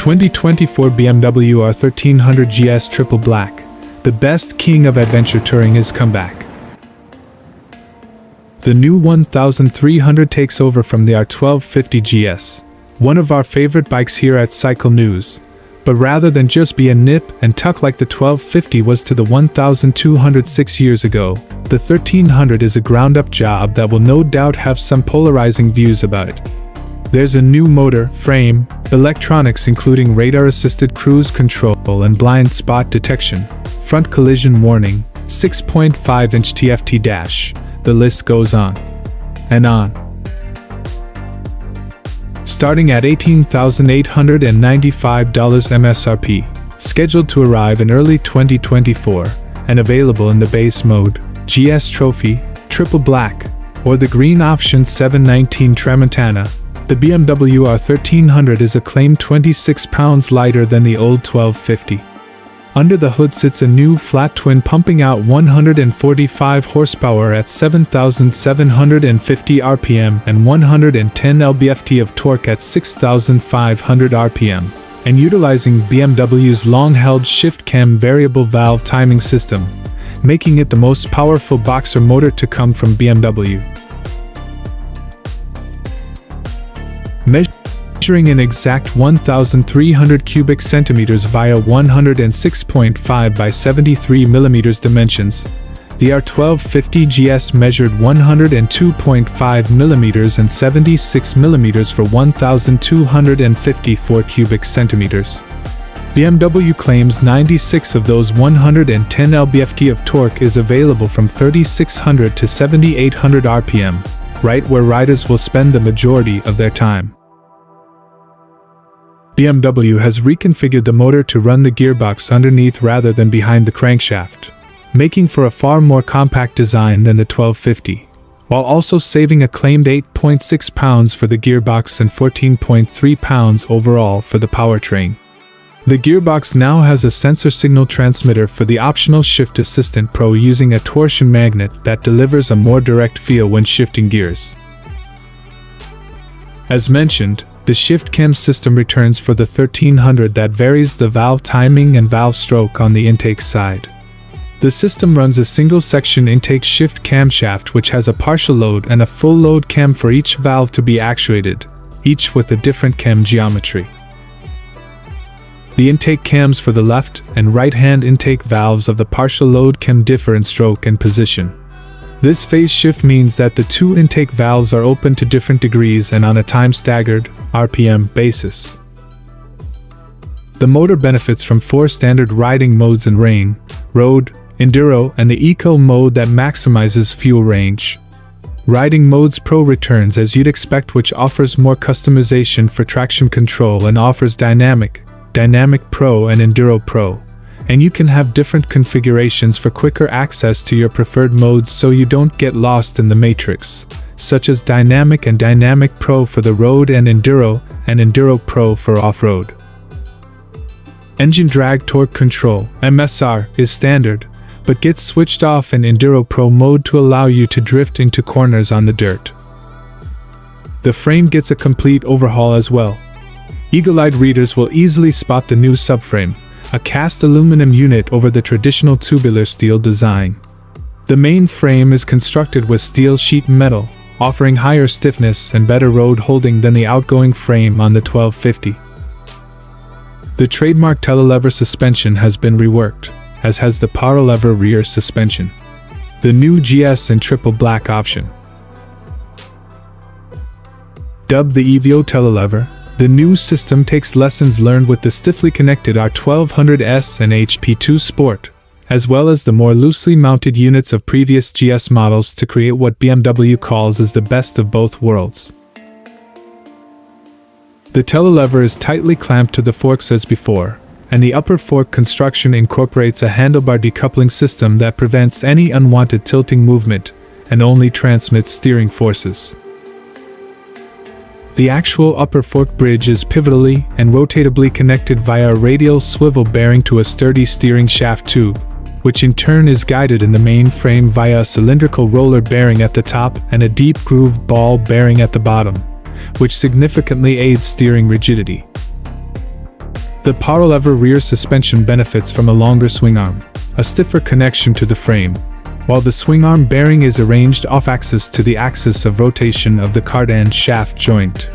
2024 BMW R1300GS Triple Black, the best king of adventure touring, has come back. The new 1300 takes over from the R1250GS, one of our favorite bikes here at Cycle News. But rather than just be a nip and tuck like the 1250 was to the 1206 years ago, the 1300 is a ground-up job that will no doubt have some polarizing views about it. There's a new motor, frame, electronics including radar-assisted cruise control and blind spot detection, front collision warning, 6.5-inch TFT dash, the list goes on and on. Starting at $18,895 MSRP, scheduled to arrive in early 2024, and available in the base mode, GS Trophy, Triple Black, or the green option 719 Tramontana, the BMW R1300 is a claimed 26 pounds lighter than the old 1250. Under the hood sits a new flat twin pumping out 145 horsepower at 7,750 RPM and 110 lb-ft of torque at 6,500 RPM, and utilizing BMW's long-held ShiftCam variable valve timing system, making it the most powerful boxer motor to come from BMW. Measuring an exact 1,300 cubic centimeters via 106.5 by 73 millimeters dimensions, the R1250GS measured 102.5 millimeters and 76 millimeters for 1,254 cubic centimeters. BMW claims 96 of those 110 lb-ft of torque is available from 3,600 to 7,800 RPM, right where riders will spend the majority of their time. BMW has reconfigured the motor to run the gearbox underneath rather than behind the crankshaft, making for a far more compact design than the 1250, while also saving a claimed 8.6 pounds for the gearbox and 14.3 pounds overall for the powertrain. The gearbox now has a sensor signal transmitter for the optional Shift Assistant Pro using a torsion magnet that delivers a more direct feel when shifting gears. As mentioned, the ShiftCam system returns for the 1300 that varies the valve timing and valve stroke on the intake side. The system runs a single-section intake shift camshaft which has a partial load and a full load cam for each valve to be actuated, each with a different cam geometry. The intake cams for the left and right-hand intake valves of the partial load cam differ in stroke and position. This phase shift means that the two intake valves are open to different degrees and on a time-staggered, RPM basis. The motor benefits from 4 standard riding modes in rain, road, enduro, and the eco mode that maximizes fuel range. Riding modes Pro returns as you'd expect, which offers more customization for traction control and offers Dynamic Pro and Enduro Pro. And you can have different configurations for quicker access to your preferred modes so you don't get lost in the matrix, such as Dynamic and Dynamic Pro for the road and Enduro Pro for off-road. Engine drag torque control, MSR, is standard, but gets switched off in Enduro Pro mode to allow you to drift into corners on the dirt. The frame gets a complete overhaul as well. Eagle-eyed readers will easily spot the new subframe, a cast aluminum unit over the traditional tubular steel design. The main frame is constructed with steel sheet metal, offering higher stiffness and better road holding than the outgoing frame on the 1250. The trademark telelever suspension has been reworked, as has the paralever rear suspension. The new GS and Triple Black option. Dubbed the EVO telelever, the new system takes lessons learned with the stiffly connected R1200S and HP2 Sport, as well as the more loosely mounted units of previous GS models to create what BMW calls as the best of both worlds. The telelever is tightly clamped to the forks as before, and the upper fork construction incorporates a handlebar decoupling system that prevents any unwanted tilting movement and only transmits steering forces. The actual upper fork bridge is pivotally and rotatably connected via a radial swivel bearing to a sturdy steering shaft tube, which in turn is guided in the main frame via a cylindrical roller bearing at the top and a deep groove ball bearing at the bottom, which significantly aids steering rigidity. The power lever rear suspension benefits from a longer swing arm, a stiffer connection to the frame, while the swing arm bearing is arranged off-axis to the axis of rotation of the cardan shaft joint.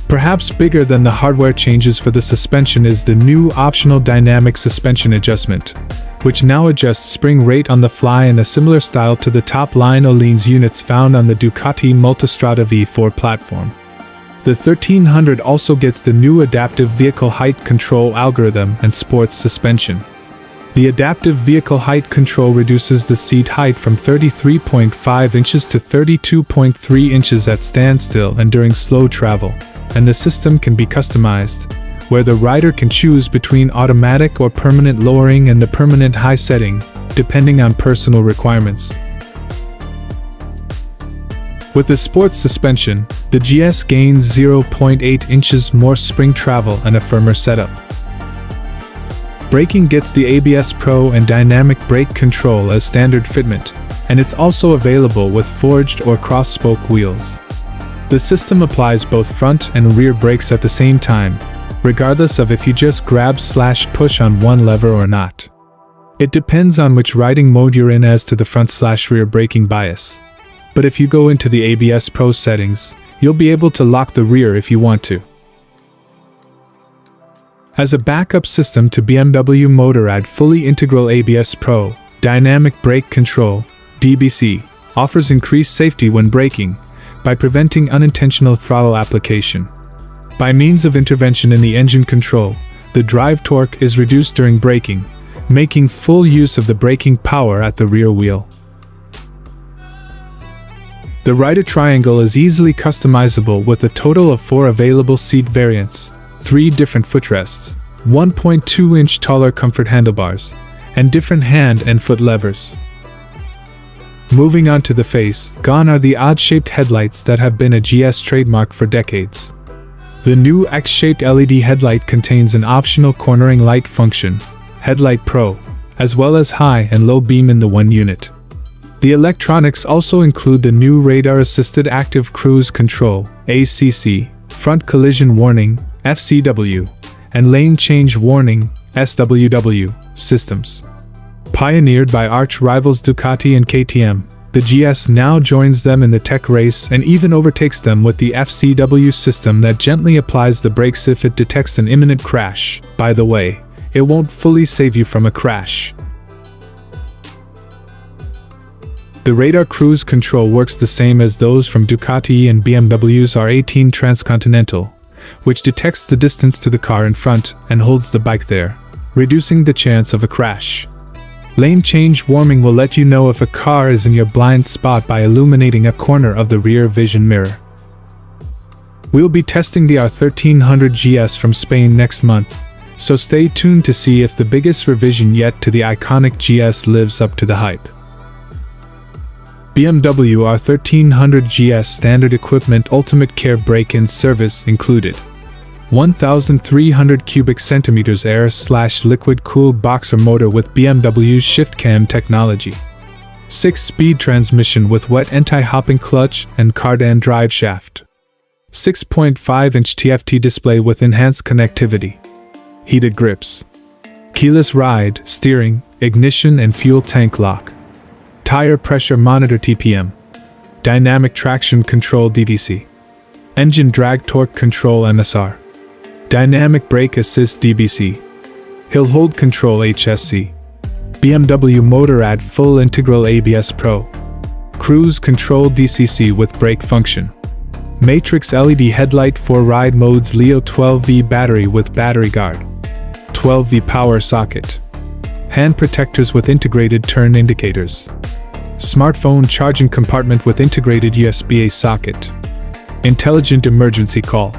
Perhaps bigger than the hardware changes for the suspension is the new optional dynamic suspension adjustment, which now adjusts spring rate on the fly in a similar style to the top-line Öhlins units found on the Ducati Multistrada V4 platform. The 1300 also gets the new adaptive vehicle height control algorithm and sports suspension. The adaptive vehicle height control reduces the seat height from 33.5 inches to 32.3 inches at standstill and during slow travel, and the system can be customized, where the rider can choose between automatic or permanent lowering and the permanent high setting, depending on personal requirements. With the sports suspension, the GS gains 0.8 inches more spring travel and a firmer setup. Braking gets the ABS Pro and dynamic brake control as standard fitment, and it's also available with forged or cross-spoke wheels. The system applies both front and rear brakes at the same time, regardless of if you just grab/push on one lever or not. It depends on which riding mode you're in as to the front/rear braking bias. But if you go into the ABS Pro settings, you'll be able to lock the rear if you want to. As a backup system to BMW Motorrad fully integral ABS Pro, Dynamic Brake Control, DBC, offers increased safety when braking, by preventing unintentional throttle application. By means of intervention in the engine control, the drive torque is reduced during braking, making full use of the braking power at the rear wheel. The rider triangle is easily customizable with a total of 4 available seat variants, 3 different footrests, 1.2-inch taller comfort handlebars, and different hand and foot levers. Moving on to the face, gone are the odd-shaped headlights that have been a GS trademark for decades. The new X-shaped LED headlight contains an optional cornering light function, Headlight Pro, as well as high and low beam in the one unit. The electronics also include the new radar-assisted active cruise control, ACC, front collision warning, FCW, and lane change warning, SWW, systems. Pioneered by arch-rivals Ducati and KTM, the GS now joins them in the tech race and even overtakes them with the FCW system that gently applies the brakes if it detects an imminent crash. By the way, it won't fully save you from a crash. The radar cruise control works the same as those from Ducati and BMW's R13 Transcontinental, which detects the distance to the car in front and holds the bike there, reducing the chance of a crash. Lane change warning will let you know if a car is in your blind spot by illuminating a corner of the rear vision mirror. We'll be testing the R1300GS from Spain next month, so stay tuned to see if the biggest revision yet to the iconic GS lives up to the hype. BMW R1300GS standard equipment ultimate care break-in service included 1,300 cubic centimeters air/liquid cooled boxer motor with BMW's ShiftCam technology, 6-speed transmission with wet anti-hopping clutch and cardan drive shaft, 6.5-inch TFT display with enhanced connectivity, heated grips, keyless ride, steering, ignition and fuel tank lock, tire pressure monitor TPM, dynamic traction control DDC, engine drag torque control MSR, dynamic brake assist DBC, hill hold control HSC, BMW Motorrad full integral ABS Pro, cruise control DCC with brake function, matrix LED headlight for ride modes, Leo 12V battery with battery guard, 12V power socket, hand protectors with integrated turn indicators, smartphone charging compartment with integrated USB-A socket, intelligent emergency call.